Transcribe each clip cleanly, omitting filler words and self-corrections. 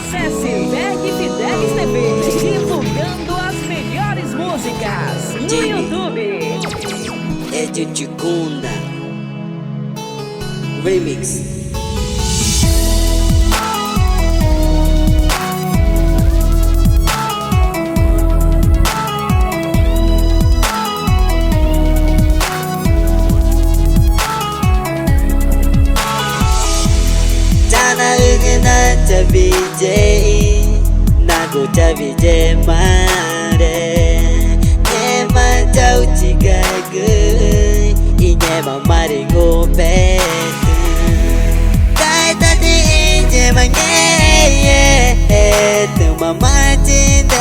Acesse Berg Fidelis TV, divulgando as melhores músicas no YouTube. É de Ticuna Remix. 나 VJ 나고 자 VJ 말해 내만 자우치가 그 이내만 말이고 배트 가이다디 이제만 예 뜸만 맞진데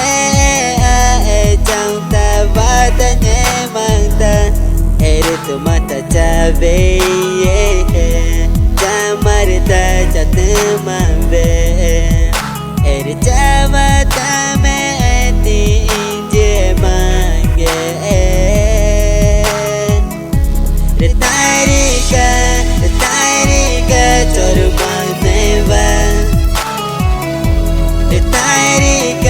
장다 바다 내망다 에르트 마타 자베 자마르다 자뜸만 배 에르 잡았다매 띵제만 게 레타리가 저르만 내봐 레타리가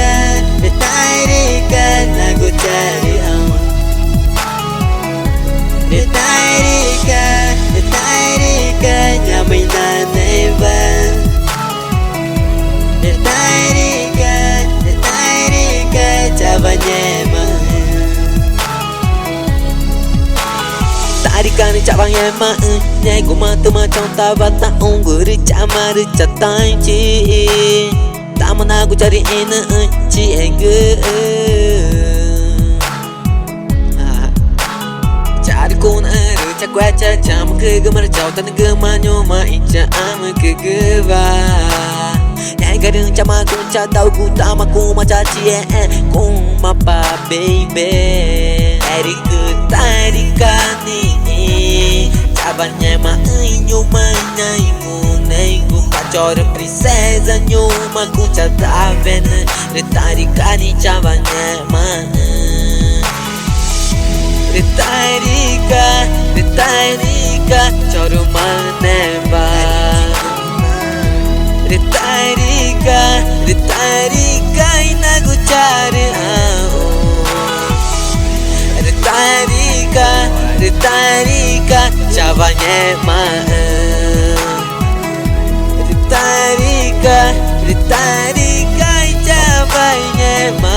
나고 자리 레타리가 nyamai na neva Letarika java nyema Tarika ni java nyema Nyego matuma chonta bata onguru jamaru chatai chi Tamanagu jari ina chi egu Jari kona qua cha chăm cứ mà chào ta cứ mà nhô mà ít cha am cứ va nhảy cái đường cha mà cũng cha tao cũng ta mà cũng mà cha chia cũng mà ba baby eri cứ tai đi cani cha ba nhảy mà nhô mà nhảy ngu này cũng ta cho được princesa nhô mà cũng cha ta ven để tai đi cani cha ba nhảy mà Retarika choruman neva Retarika inagu chare Retarika chavanyema Retarika chavanyema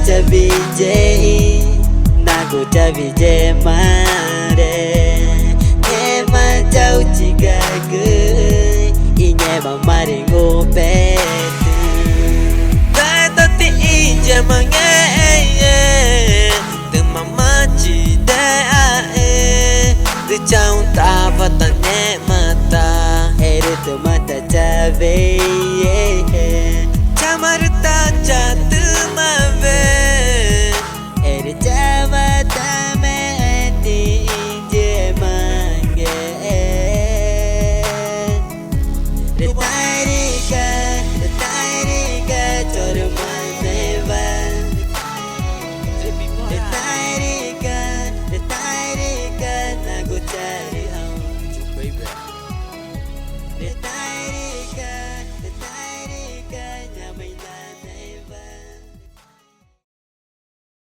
자 VJ 나고 자 VJ 말해 내만 자우치가 그 이내만 말이고 배트 나도 이제 망해 뜸만 맞지 대아에 내 자우